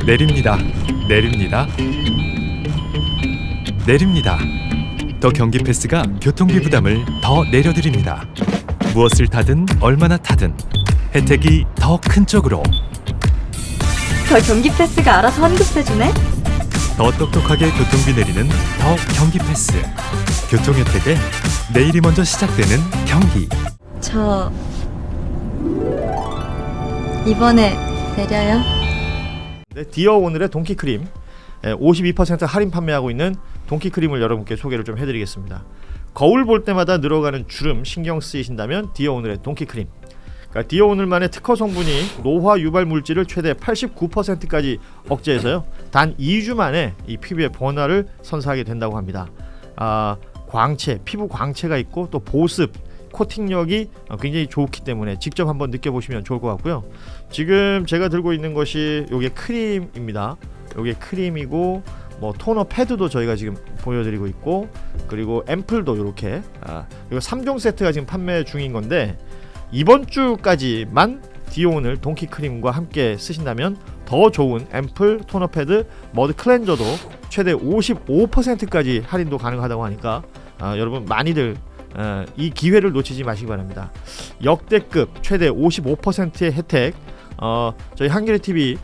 내립니다. 내립니다. 내립니다. 더 경기 패스가 교통비 부담을 더 내려드립니다. 무엇을 타든 얼마나 타든 혜택이 더 큰 쪽으로. 더 경기 패스가 알아서 환급해주네? 더 똑똑하게 교통비 내리는 더 경기 패스. 교통 혜택에 내일이 먼저 시작되는 경기. 저 이번에 내려요. 네, 디어 오늘의 동키크림 52% 할인 판매하고 있는 동키크림을 여러분께 소개를 좀 해드리겠습니다. 거울 볼 때마다 늘어가는 주름 신경 쓰이신다면 디어 오늘의 동키크림. 그러니까 디어 오늘만의 특허 성분이 노화 유발 물질을 최대 89%까지 억제해서요 단 2주 만에 이 피부의 변화를 선사하게 된다고 합니다. 광채, 피부 광채가 있고 또 보습, 코팅력이 굉장히 좋기 때문에 직접 한번 느껴보시면 좋을 것 같고요. 지금 제가 들고 있는 것이 요게 크림입니다. 요게 크림이고 뭐 토너 패드도 저희가 지금 보여드리고 있고, 그리고 앰플도 이렇게 이거 3종 세트가 지금 판매 중인 건데, 이번 주까지만 디오온을 동키크림과 함께 쓰신다면 더 좋은 앰플, 토너 패드, 머드 클렌저도 최대 55%까지 할인도 가능하다고 하니까 여러분 많이들 이 기회를 놓치지 마시기 바랍니다. 역대급 최대 55%의 혜택, 저희 한겨레TV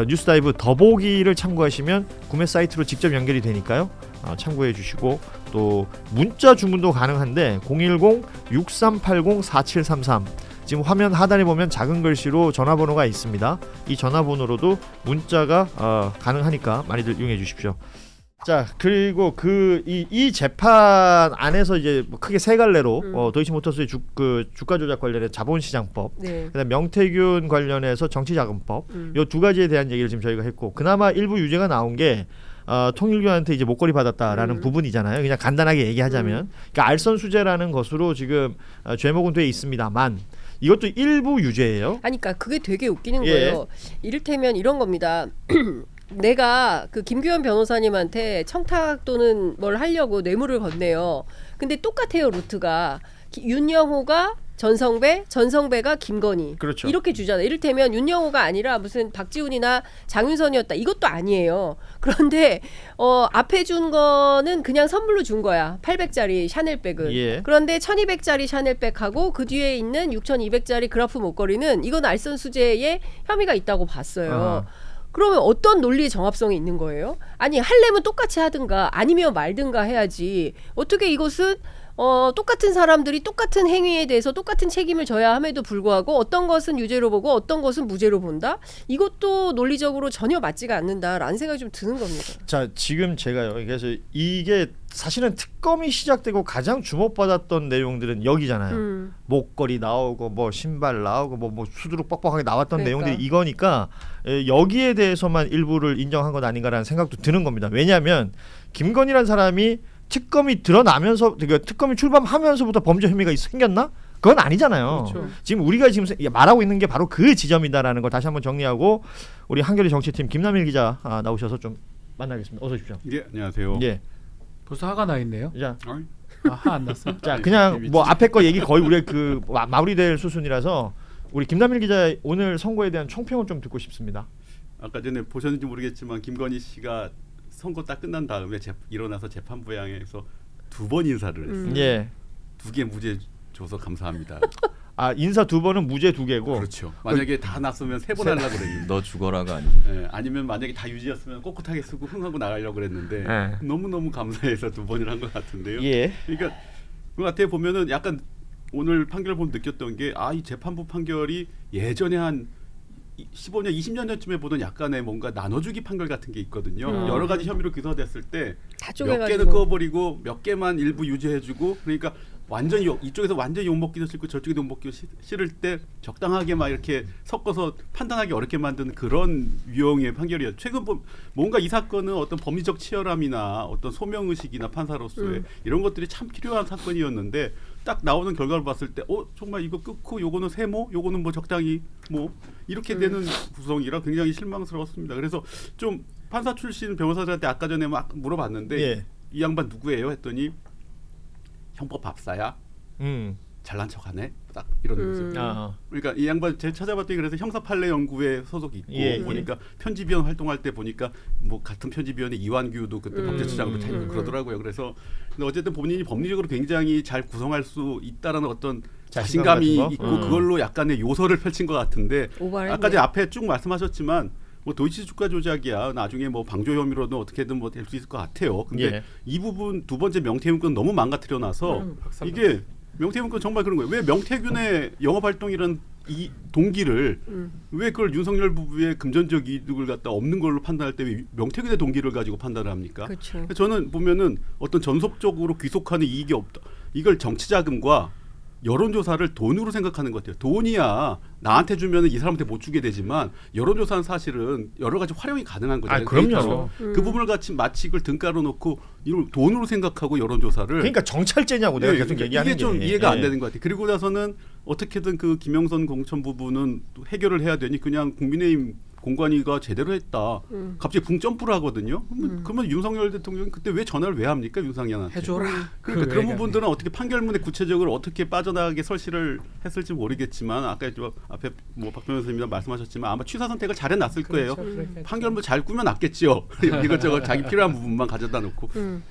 뉴스다이브 더보기를 참고하시면 구매 사이트로 직접 연결이 되니까요. 참고해 주시고, 또 문자 주문도 가능한데 010-6380-4733 지금 화면 하단에 보면 작은 글씨로 전화번호가 있습니다. 이 전화번호로도 문자가 가능하니까 많이들 이용해 주십시오. 자, 그리고 이 재판 안에서 이제 뭐 크게 세 갈래로 도이치모터스의 주가 조작 관련해 자본시장법, 네. 그다음 명태균 관련해서 정치자금법, 요 두 가지에 대한 얘기를 지금 저희가 했고, 그나마 일부 유죄가 나온 게 통일교한테 이제 목걸이 받았다라는 부분이잖아요. 그냥 간단하게 얘기하자면, 그러니까 알선수재라는 것으로 지금 죄목은 돼 있습니다만 이것도 일부 유죄예요. 아니, 그러니까 그게 되게 웃기는 예. 거예요. 이를테면 이런 겁니다. 내가 그 김규현 변호사님한테 청탁 또는 뭘 하려고 뇌물을 건네요. 근데 똑같아요, 루트가. 윤영호가 전성배, 전성배가 김건희. 그렇죠. 이렇게 주잖아요. 이를테면 윤영호가 아니라 무슨 박지훈이나 장윤선이었다. 이것도 아니에요. 그런데 앞에 준 거는 그냥 선물로 준 거야. 800짜리 샤넬백은. 예. 그런데 1200짜리 샤넬백하고 그 뒤에 있는 6200짜리 그라프 목걸이는 이건 알선수재에 혐의가 있다고 봤어요. 그러면 어떤 논리의 정합성이 있는 거예요? 아니, 하려면 똑같이 하든가 아니면 말든가 해야지. 어떻게 이것은 똑같은 사람들이 똑같은 행위에 대해서 똑같은 책임을 져야 함에도 불구하고 어떤 것은 유죄로 보고 어떤 것은 무죄로 본다? 이것도 논리적으로 전혀 맞지가 않는다라는 생각이 좀 드는 겁니다. 자, 지금 제가요, 그래서 이게 사실은 특검이 시작되고 가장 주목받았던 내용들은 여기잖아요. 목걸이 나오고 뭐 신발 나오고 뭐 수두룩 뻑뻑하게 나왔던 그러니까. 내용들이 이거니까 여기에 대해서만 일부를 인정한 것 아닌가라는 생각도 드는 겁니다. 왜냐하면 김건희라는 사람이 특검이 드러나면서, 그러니까 특검이 출범하면서부터 범죄 혐의가 생겼나? 그건 아니잖아요. 그렇죠. 지금 우리가 지금 말하고 있는 게 바로 그 지점이다라는 걸 다시 한번 정리하고, 우리 한겨레 정치팀 김남일 기자 나오셔서 좀 만나겠습니다. 어서 오십시오. 예, 안녕하세요. 예. 벌써 화가 나 있네요. 자, 화 안 났어? 자, 그냥 뭐 앞에 거 얘기 거의 우리 마무리될 수순이라서 우리 김남일 기자 오늘 선거에 대한 총평을 좀 듣고 싶습니다. 아까 전에 보셨는지 모르겠지만 김건희 씨가 선거 딱 끝난 다음에 일어나서 재판부에 향해서 2번 인사를 했어요. 예. 2개 무죄 줘서 감사합니다. 인사 2번은 무죄 2개고. 그렇죠. 만약에 다 났으면 3번 하려고 그랬는데. 너 죽어라가 아니고. 예, 아니면 만약에 다 유죄였으면 꼿꼿하게 쓰고 흥하고 나가려고 그랬는데 예. 너무너무 감사해서 2번을 한 것 같은데요. 예. 그러니까 그 같아 보면은 약간 오늘 판결을 보면 느꼈던 게, 이 재판부 판결이 예전에 한 15년, 20년 전쯤에 보던 약간의 뭔가 나눠주기 판결 같은 게 있거든요. 여러 가지 혐의로 기소됐을 때 다 몇 쪼개가지고. 개는 꺼버리고 몇 개만 일부 유죄해주고, 그러니까 완전히 이쪽에서 완전히 욕먹기도 싫고 저쪽에도 욕먹기도 싫을 때 적당하게 막 이렇게 섞어서 판단하기 어렵게 만든 그런 유형의 판결이에요. 최근 뭔가 이 사건은 어떤 법리적 치열함이나 어떤 소명의식이나 판사로서의 이런 것들이 참 필요한 사건이었는데, 딱 나오는 결과를 봤을 때 정말 이거 끊고 요거는 세모, 요거는 뭐 적당히 뭐 이렇게 되는 구성이라 굉장히 실망스러웠습니다. 그래서 좀 판사 출신 변호사들한테 아까 전에 막 물어봤는데 예. 이 양반 누구예요? 했더니 형법 박사야. 잘난 척하네 딱 이런 거죠. 그러니까 이 양반 제가 찾아봤더니 그래서 형사 판례 연구회 소속이 있고 예, 보니까 편집위원 활동할 때 보니까 뭐 같은 편집위원회 이완규도 그때 법제처장으로 다니고 그러더라고요. 그래서 근데 어쨌든 본인이 법리적으로 굉장히 잘 구성할 수 있다라는 어떤 자신감이 같은 거? 있고 그걸로 약간의 요소를 펼친 것 같은데 오버했네. 아까 제 앞에 쭉 말씀하셨지만 뭐 도이치 주가 조작이야 나중에 뭐 방조 혐의로도 어떻게든 뭐 될 수 있을 것 같아요. 근데 예. 이 부분 두 번째 명태균 너무 망가뜨려 놔서 이게 명태균 정말 그런 거예요. 왜 명태균의 영업 활동이란 이 동기를 왜 그걸 윤석열 부부의 금전적 이득을 갖다 없는 걸로 판단할 때 왜 명태균의 동기를 가지고 판단을 합니까? 그렇죠. 저는 보면은 어떤 전속적으로 귀속하는 이익이 없다. 이걸 정치 자금과 여론조사를 돈으로 생각하는 것 같아요. 돈이야 나한테 주면 이 사람한테 못 주게 되지만 여론조사는 사실은 여러 가지 활용이 가능한 거잖아요. 그럼요. 그 부분을 같이 마치 이걸 등가로 놓고 이걸 돈으로 생각하고 여론조사를 그러니까 정찰제냐고 내가 계속 얘기하는 이게 좀 게. 이해가 안 예. 되는 것 같아요. 그리고 나서는 어떻게든 그 김영선 공천 부분은 또 해결을 해야 되니 그냥 국민의힘 공관위가 제대로 했다. 갑자기 붕 점프를 하거든요. 그러면 윤석열 대통령이 그때 왜 전화를 왜 합니까 윤상현한테? 해줘라. 그러니까 그런 부분들은 어떻게 판결문에 구체적으로 어떻게 빠져나가게 설치를 했을지 모르겠지만 아까 저 앞에 뭐 박 변호사님이 말씀하셨지만 아마 취사 선택을 잘 해놨을 거예요. 판결문 잘 꾸며놨겠죠. 이것저것 자기 필요한 부분만 가져다 놓고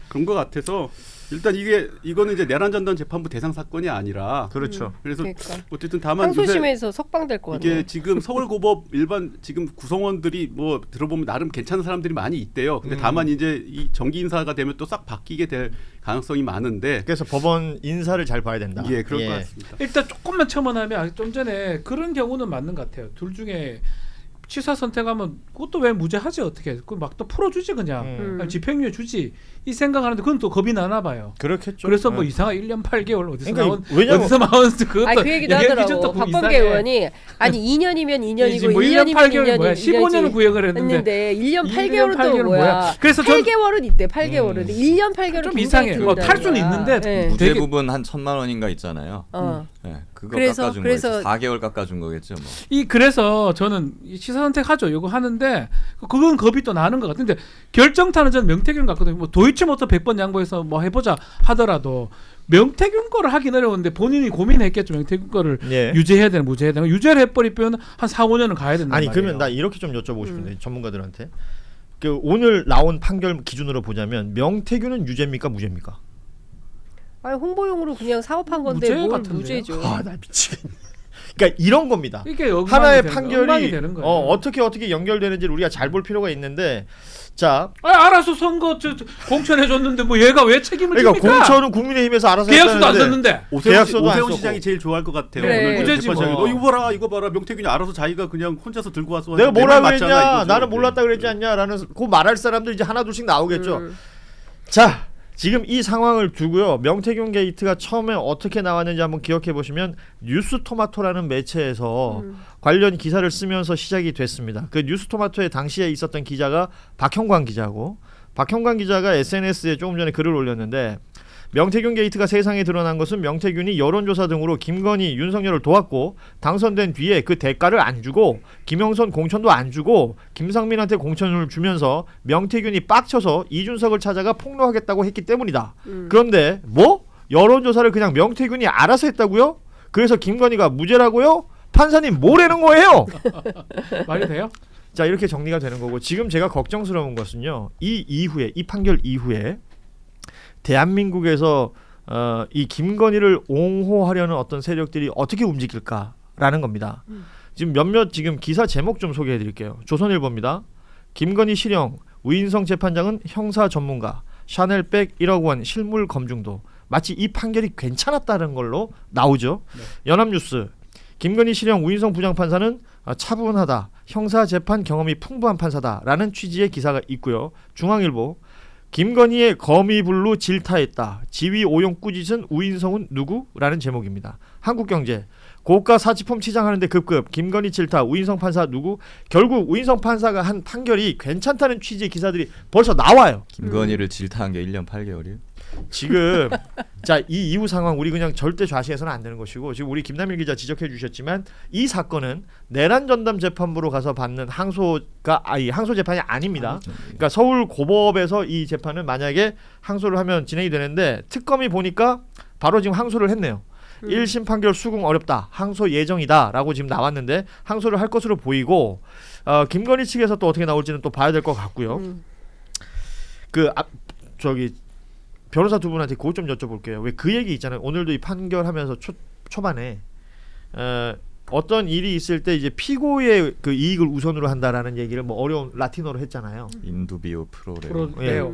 그런 것 같아서 일단 이거는 이제 내란 전담 재판부 대상 사건이 아니라 그렇죠. 그래서 그러니까. 어쨌든 다만 요새 항소심에서 석방될 것 같네요. 이게 지금 서울고법 일반 지금 구성원들이 뭐 들어보면 나름 괜찮은 사람들이 많이 있대요. 근데 다만 이제 이 정기 인사가 되면 또 싹 바뀌게 될 가능성이 많은데 그래서 법원 인사를 잘 봐야 된다. 예, 그럴 것 같습니다. 일단 조금만 첨언하면 좀 전에 그런 경우는 맞는 것 같아요. 둘 중에 취사 선택하면 그것도 왜 무죄하지 어떻게? 그 막 또 풀어주지 그냥 아니, 집행유예 주지 이 생각하는데 그건 또 겁이 나나 봐요. 그렇겠죠. 그래서 뭐 예. 이상한 1년 8개월 어디서 그러니까 나온 왜냐면- 어디서 나온 그것도 아니 그 얘기도 하더라고. 박범계 의원이 아니 2년이면 2년이고 뭐 1년 1년이면 8개월이 뭐야? 2년이지. 15년을 구역을 했는데 했는데 1년 1년 8개월은 또 8개월은 뭐야? 그래서 전 8개월은 있대. 8개월은 1년 8개월은 좀 이상해. 뭐 탈 수는 있는데 네. 무죄 되게- 부분 한 1,000만 원인가 있잖아요. 음. 그거 그래서- 깎아준 그래서- 거겠죠. 4개월 깎아준 거겠죠. 뭐. 그래서 저는 이 취사 선택하죠. 이거 하는데 그건 겁이 또 나는 것 같은데 결정타는 저는 명태균 같거든요. 뭐 도이치모터 100번 양보해서 뭐 해보자 하더라도 명태균 거를 하긴 어려운데 본인이 고민했겠죠. 명태균 거를 예. 유죄해야 되나 무죄해야 되나. 유죄를 해버리면 한 4, 5년은 가야 된다. 아니 그러면 나 이렇게 좀 여쭤보고 싶은데 전문가들한테 그 오늘 나온 판결 기준으로 보자면 명태균은 유죄입니까 무죄입니까? 아니 홍보용으로 그냥 사업한 건데 무죄 뭘 같은데요? 무죄죠. 나 미치겠네. 그러니까 이런 겁니다. 이게 엉망이 하나의 되는 판결이 엉망이 되는 거예요. 어떻게 연결되는지를 우리가 잘 볼 필요가 있는데 자 알아서 선거 공천해줬는데 뭐 얘가 왜 책임을 그러니까 집니까? 공천은 국민의힘에서 알아서 계약서도 안 했다는데 썼는데. 계약서도 안 오세훈 썼고. 시장이 제일 좋아할 것 같아요. 그래. 오늘 무죄지 재판장이 뭐. 이거 봐라 명태균이 알아서 자기가 그냥 혼자서 들고 와서 내가 내 뭐라 말 그랬냐 맞잖아, 이거죠. 나는 몰랐다 그랬지 않냐라는 그 말할 사람들 이제 하나 둘씩 나오겠죠. 자 지금 이 상황을 두고요 명태균 게이트가 처음에 어떻게 나왔는지 한번 기억해 보시면 뉴스토마토라는 매체에서 관련 기사를 쓰면서 시작이 됐습니다. 그 뉴스토마토에 당시에 있었던 기자가 박형광 기자고 박형광 기자가 SNS에 조금 전에 글을 올렸는데 명태균 게이트가 세상에 드러난 것은 명태균이 여론조사 등으로 김건희, 윤석열을 도왔고 당선된 뒤에 그 대가를 안 주고 김영선 공천도 안 주고 김상민한테 공천을 주면서 명태균이 빡쳐서 이준석을 찾아가 폭로하겠다고 했기 때문이다. 그런데 뭐? 여론조사를 그냥 명태균이 알아서 했다고요? 그래서 김건희가 무죄라고요? 판사님 뭐라는 거예요? 말이 돼요? 자 이렇게 정리가 되는 거고 지금 제가 걱정스러운 것은요 이 판결 이후에 대한민국에서 이 김건희를 옹호하려는 어떤 세력들이 어떻게 움직일까라는 겁니다. 지금 몇몇 지금 기사 제목 좀 소개해드릴게요. 조선일보입니다. 김건희 실형 우인성 재판장은 형사 전문가 샤넬백 1억 원 실물 검증도 마치 이 판결이 괜찮았다는 걸로 나오죠. 연합뉴스 김건희 실형 우인성 부장판사는 차분하다 형사 재판 경험이 풍부한 판사다라는 취지의 기사가 있고요. 중앙일보 김건희의 거미불로 질타했다. 지위 오용 꾸짖은 우인성은 누구? 라는 제목입니다. 한국경제 고가 사치품 치장하는데 급급 김건희 질타 우인성 판사 누구? 결국 우인성 판사가 한 판결이 괜찮다는 취지의 기사들이 벌써 나와요. 김건희를 질타한 게 1년 8개월이요? 지금 자 이 이후 상황 우리 그냥 절대 좌시해서는 안 되는 것이고 지금 우리 김남일 기자 지적해 주셨지만 이 사건은 내란 전담 재판부로 가서 받는 항소 재판이 아닙니다. 그러니까 서울 고법에서 이 재판은 만약에 항소를 하면 진행이 되는데 특검이 보니까 바로 지금 항소를 했네요. 1심 판결 수긍 어렵다. 항소 예정이다라고 지금 나왔는데 항소를 할 것으로 보이고 김건희 측에서 또 어떻게 나올지는 또 봐야 될 것 같고요. 저기 변호사 두 분한테 그것 좀 여쭤볼게요. 왜 그 얘기 있잖아요. 오늘도 이 판결하면서 초반에 어떤 일이 있을 때 이제 피고의 그 이익을 우선으로 한다라는 얘기를 뭐 어려운 라틴어로 했잖아요. 인두비오 프로레오. 프로레오.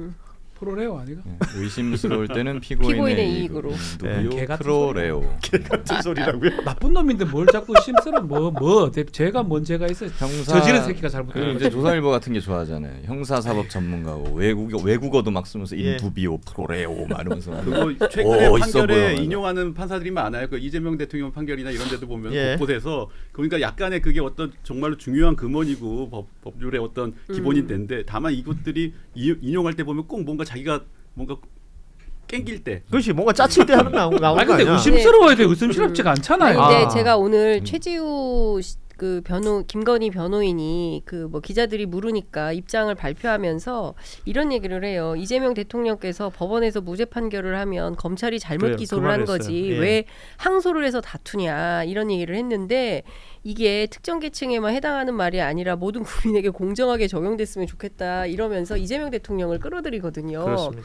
프로레오 아니가? 의심스러울 때는 피고인의 피고인의 이익으로. 인두비오 개 같은 프로레오. 같은 소리라고요? 나쁜 놈인데 뭘 자꾸 심스러 제가 뭔 죄가 있어요. 저지른 새끼가 잘못된 그리고 이제 조선일보 같은 게 좋아하잖아요. 형사사법 전문가고 외국어도 막 쓰면서 예. 인두비오 프로레오 막 이러면서 그리고 최근에 오, 있어 판결에 보여. 인용하는 판사들이 많아요. 그 이재명 대통령 판결이나 이런 데도 보면 예. 곳곳에서 그러니까 약간의 그게 어떤 정말로 중요한 금원이고 법률의 어떤 기본인데 다만 이것들이 인용할 때 보면 꼭 뭔가 자기가 뭔가 깽길 때 그렇지. 뭔가 짜칠 때 하는 나오는 거 아니 근데 아니야? 의심스러워야 돼. 의심스럽지가 않잖아요. 근데 아. 제가 오늘 최지우 그 김건희 변호인이 그 뭐 기자들이 물으니까 입장을 발표하면서 이런 얘기를 해요. 이재명 대통령께서 법원에서 무죄 판결을 하면 검찰이 잘못 그래요. 기소를 그 한 말을 거지 했어요. 예. 왜 항소를 해서 다투냐 이런 얘기를 했는데 이게 특정 계층에만 해당하는 말이 아니라 모든 국민에게 공정하게 적용됐으면 좋겠다 이러면서 이재명 대통령을 끌어들이거든요. 그렇습니다.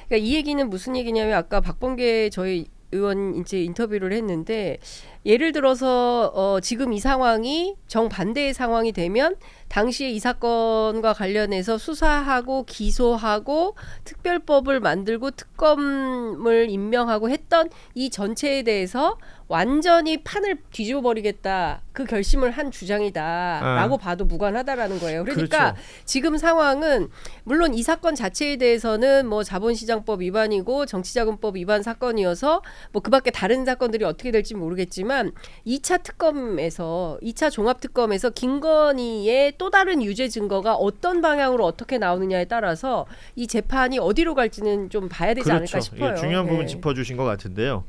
그러니까 이 얘기는 무슨 얘기냐면 아까 박범계 저희 의원 이제 인터뷰를 했는데 예를 들어서 지금 이 상황이 정반대의 상황이 되면 당시에 이 사건과 관련해서 수사하고 기소하고 특별법을 만들고 특검을 임명하고 했던 이 전체에 대해서 완전히 판을 뒤집어 버리겠다 그 결심을 한 주장이다라고 봐도 무관하다라는 거예요. 그러니까 그렇죠. 지금 상황은 물론 이 사건 자체에 대해서는 뭐 자본시장법 위반이고 정치자금법 위반 사건이어서 뭐 그밖에 다른 사건들이 어떻게 될지 모르겠지만 2차 특검에서 2차 종합특검에서 김건희의 또 다른 유죄 증거가 어떤 방향으로 어떻게 나오느냐에 따라서 이 재판이 어디로 갈지는 좀 봐야 되지 않을까 싶어요. 예, 중요한 부분 네. 짚어주신 것 같은데요.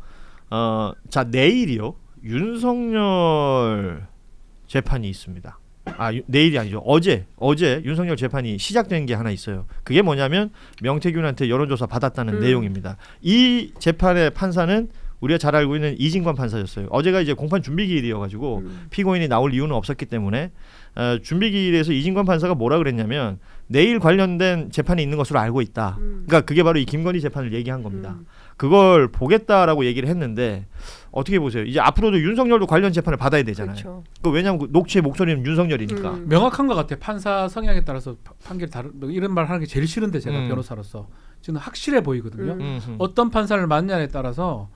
자 내일이요 윤석열 재판이 있습니다. 내일이 아니죠. 어제 윤석열 재판이 시작된 게 하나 있어요. 그게 뭐냐면 명태균한테 여론조사 받았다는 내용입니다. 이 재판의 판사는 우리가 잘 알고 있는 이진관 판사였어요. 어제가 이제 공판 준비기일이어가지고 피고인이 나올 이유는 없었기 때문에 준비기일에서 이진관 판사가 뭐라 그랬냐면 내일 관련된 재판이 있는 것으로 알고 있다. 그러니까 그게 바로 이 김건희 재판을 얘기한 겁니다. 그걸 보겠다라고 얘기를 했는데 어떻게 보세요? 이제 앞으로도 윤석열도 관련 재판을 받아야 되잖아요. 그렇죠. 왜냐하면 그 녹취의 목소리는 윤석열이니까. 명확한 것 같아. 판사 성향에 따라서 판결이 다른 이런 말 하는 게 제일 싫은데 제가 음. 변호사로서 지금 확실해 보이거든요. 음흠. 어떤 판사를 만냐에 따라서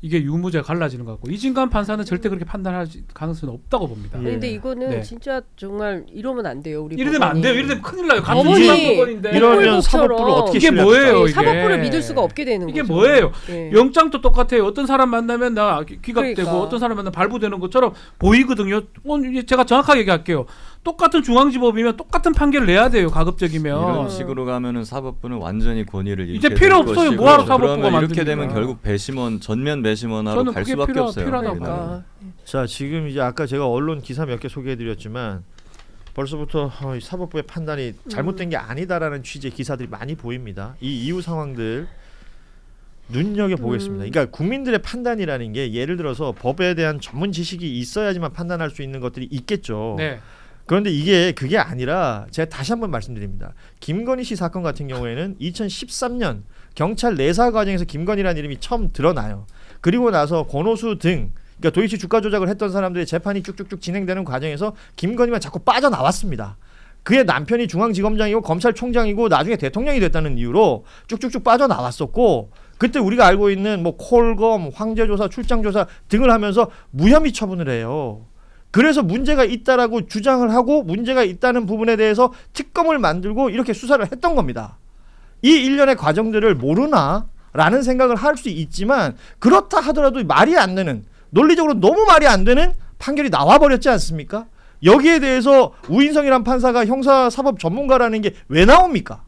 이게 유무죄가 갈라지는 것 같고 이진관 판사는 절대 그렇게 판단할 가능성이 없다고 봅니다. 예. 근데 이거는 네. 진짜 정말 이러면 안 돼요. 우리 이러면 안 법원이. 돼요. 이러면 큰일 나요. 같은 법원이 지방법원인데 이러면 꼴보기처럼 사법부를 어떻게 이게 신뢰합니까? 뭐예요? 예, 이게 사법부를 믿을 수가 없게 되는 이게 거죠. 뭐예요? 예. 영장도 똑같아요. 어떤 사람 만나면 나 기각되고 그러니까. 어떤 사람 만나면 발부되는 것처럼 보이거든요. 이제 제가 정확하게 얘기할게요. 똑같은 중앙지법이면 똑같은 판결을 내야 돼요. 가급적이면. 이런 식으로 가면은 사법부는 완전히 권위를 이제 잃게 필요 될 없어요. 것이고, 뭐하러 사법부가 그러면 이렇게 만듭니까? 되면 결국 배심원 전면 배심원하로 저는 갈 그게 수밖에 없어요. 필요하다고 우리나라는. 그러니까. 자 지금 이제 아까 제가 언론 기사 몇 개 소개해드렸지만 벌써부터 이 사법부의 판단이 잘못된 게 아니다라는 취지의 기사들이 많이 보입니다. 이 이후 상황들 눈여겨 보겠습니다. 그러니까 국민들의 판단이라는 게 예를 들어서 법에 대한 전문 지식이 있어야지만 판단할 수 있는 것들이 있겠죠. 네. 그런데 그게 아니라 제가 다시 한번 말씀드립니다. 김건희 씨 사건 같은 경우에는 2013년 경찰 내사 과정에서 김건희라는 이름이 처음 드러나요. 그리고 나서 권오수 등 그러니까 도이치 주가 조작을 했던 사람들의 재판이 쭉쭉쭉 진행되는 과정에서 김건희만 자꾸 빠져나왔습니다. 그의 남편이 중앙지검장이고 검찰총장이고 나중에 대통령이 됐다는 이유로 쭉쭉쭉 빠져나왔었고 그때 우리가 알고 있는 뭐 콜검, 황제조사, 출장조사 등을 하면서 무혐의 처분을 해요. 그래서 문제가 있다라고 주장을 하고 문제가 있다는 부분에 대해서 특검을 만들고 이렇게 수사를 했던 겁니다. 이 일련의 과정들을 모르나라는 생각을 할 수 있지만 그렇다 하더라도 말이 안 되는 논리적으로 너무 말이 안 되는 판결이 나와버렸지 않습니까? 여기에 대해서 우인성이란 판사가 형사사법 전문가라는 게 왜 나옵니까?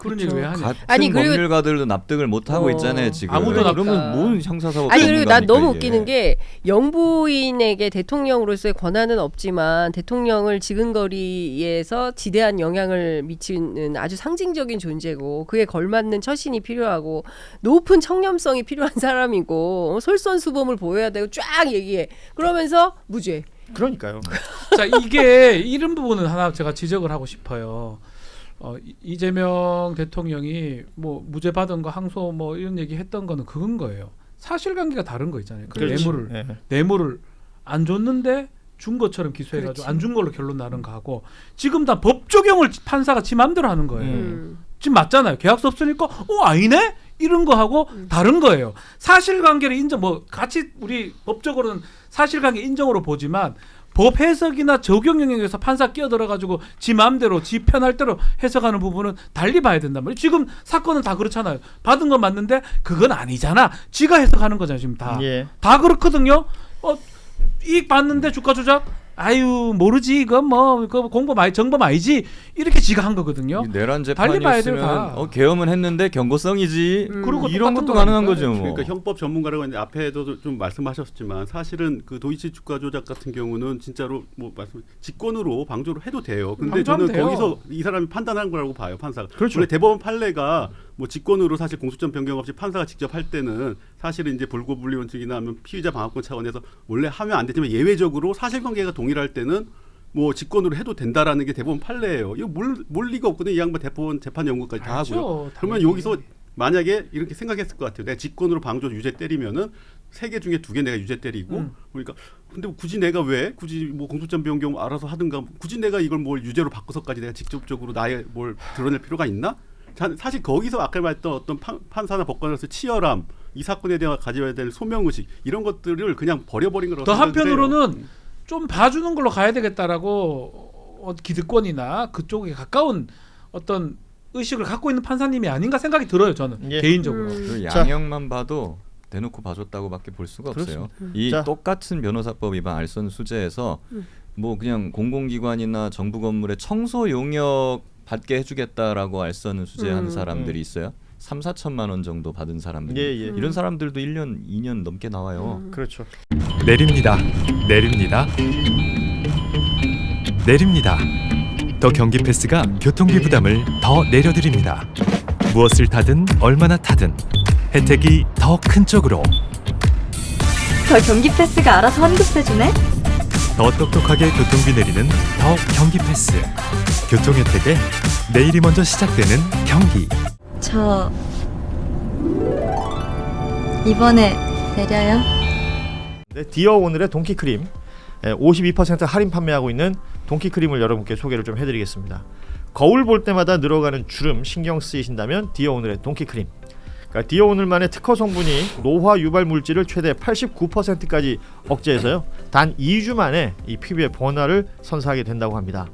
그런 그쵸. 얘기 왜 하냐? 같은 아니, 그리고- 법률가들도 납득을 못 하고 있잖아요 지금. 아무도 납득- 그러면 뭔 형사사법 아니 그리고 난 전문가입니까, 너무 이게. 웃기는 게 영부인에게 대통령으로서의 권한은 없지만 대통령을 지근거리에서 지대한 영향을 미치는 아주 상징적인 존재고 그에 걸맞는 처신이 필요하고 높은 청렴성이 필요한 사람이고 솔선수범을 보여야 되고 쫙 얘기해. 그러면서 무죄. 그러니까요. 자, 이게 이런 부분은 하나 제가 지적을 하고 싶어요. 이재명 대통령이 뭐 무죄 받은 거 항소 뭐 이런 얘기 했던 거는 그건 거예요. 사실관계가 다른 거 있잖아요. 그 그렇지. 뇌물을 예. 뇌물을 안 줬는데 준 것처럼 기소해가지고 안 준 걸로 결론 나는 거하고 지금 다 법 적용을 판사가 지 맘대로 하는 거예요. 지금 맞잖아요. 계약서 없으니까 아니네 이런 거 하고 다른 거예요. 사실관계를 인정 뭐 같이 우리 법적으로는 사실관계 인정으로 보지만 법 해석이나 적용 영역에서 판사 끼어들어가지고 지 마음대로 지 편할 대로 해석하는 부분은 달리 봐야 된단 말이에요. 지금 사건은 다 그렇잖아요. 받은 건 맞는데 그건 아니잖아. 지가 해석하는 거잖아요. 지금 다. 예. 다 그렇거든요. 이익 받는데 주가 조작? 아유 모르지. 이건 뭐 공범 정범 아니지. 이렇게 지가 한 거거든요. 이 내란 달리 봐야 돼요, 재판이었으면 다. 계엄은 했는데 경고성이지. 그리고 이런 똑같은 것도 거 가능한 아닐까요? 거죠. 뭐. 그러니까 형법 전문가라고 했는데 앞에도 좀 말씀하셨지만 사실은 그 도이치 주가 조작 같은 경우는 진짜로 뭐 말씀 직권으로 방조를 해도 돼요. 근데 방조하면 저는 돼요. 거기서 이 사람이 판단한 거라고 봐요, 판사가. 그렇죠. 원래 대법원 판례가 뭐 직권으로 사실 공소점 변경 없이 판사가 직접 할 때는 사실은 이제 불구분리 원칙이나 하면 피의자 방어권 차원에서 원래 하면 안 되지만 예외적으로 사실관계가 동일할 때는 뭐 직권으로 해도 된다라는 게 대법원 판례예요. 이거 몰 리가 없거든요. 이 양반 대법원 재판 연구까지 다 알죠, 하고요. 그러면 당연히. 여기서 만약에 이렇게 생각했을 것 같아요. 내가 직권으로 방조 유죄 때리면은 3개 중에 2개 내가 유죄 때리고 그러니까 근데 굳이 내가 왜 굳이 뭐 공소점 변경 알아서 하든가 굳이 내가 이걸 뭘 유죄로 바꿔서까지 내가 직접적으로 나의 뭘 드러낼 필요가 있나? 사실 거기서 아까 말했던 어떤 판사나 법관으로서 치열함, 이 사건에 대해 가져야 될 소명의식 이런 것들을 그냥 버려버린 거라고 더 생각을 해요. 한편으로는 좀 봐주는 걸로 가야 되겠다라고 기득권이나 그쪽에 가까운 어떤 의식을 갖고 있는 판사님이 아닌가 생각이 들어요. 저는 예. 개인적으로. 그 자. 양형만 봐도 대놓고 봐줬다고밖에 볼 수가 없어요. 이 자. 똑같은 변호사법 위반 알선 수재에서 뭐 그냥 공공기관이나 정부 건물의 청소 용역 받게 해주겠다라고 알선 수재한 사람들이 있어요. 3-4천만 원 정도 받은 사람들. 예, 예. 이런 사람들도 1년, 2년 넘게 나와요. 그렇죠. 내립니다. 내립니다. 내립니다. 더 경기 패스가 교통비 부담을 더 내려드립니다. 무엇을 타든 얼마나 타든 혜택이 더 큰 쪽으로 더 경기 패스가 알아서 환급해주네. 더 똑똑하게 교통비 내리는 더 경기 패스. 교통 혜택에 내일이 먼저 시작되는 경기. 저 이번에 내려요. 네, 디어 오늘의 동키크림 52% 할인 판매하고 있는 동키크림을 여러분께 소개를 좀 해드리겠습니다. 거울 볼 때마다 늘어가는 주름 신경 쓰이신다면 디어 오늘의 동키크림. 그러니까 디어 오늘만의 특허 성분이 노화 유발 물질을 최대 89%까지 억제해서요. 단 2주 만에 이 피부의 변화를 선사하게 된다고 합니다.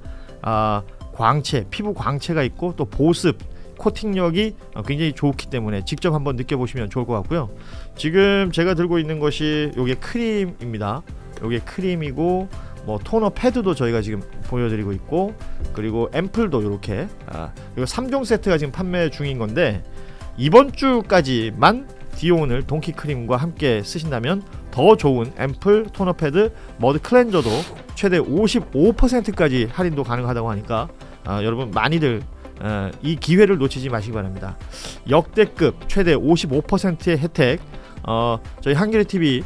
광채, 피부 광채가 있고 또 보습, 코팅력이 굉장히 좋기 때문에 직접 한번 느껴보시면 좋을 것 같고요. 지금 제가 들고 있는 것이 요게 크림입니다. 요게 크림이고 뭐 토너 패드도 저희가 지금 보여드리고 있고 그리고 앰플도 이렇게 그리고 3종 세트가 지금 판매 중인 건데 이번 주까지만 디오온을 동키크림과 함께 쓰신다면 더 좋은 앰플, 토너 패드, 머드 클렌저도 최대 55%까지 할인도 가능하다고 하니까 여러분 많이들 이 기회를 놓치지 마시기 바랍니다. 역대급 최대 55%의 혜택 저희 한겨레 TV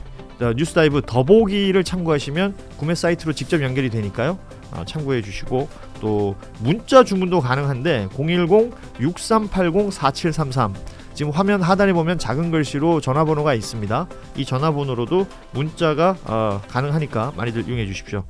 뉴스다이브 더보기를 참고하시면 구매 사이트로 직접 연결이 되니까요. 참고해 주시고 또 문자 주문도 가능한데 010-6380-4733 지금 화면 하단에 보면 작은 글씨로 전화번호가 있습니다. 이 전화번호로도 문자가 가능하니까 많이들 이용해 주십시오.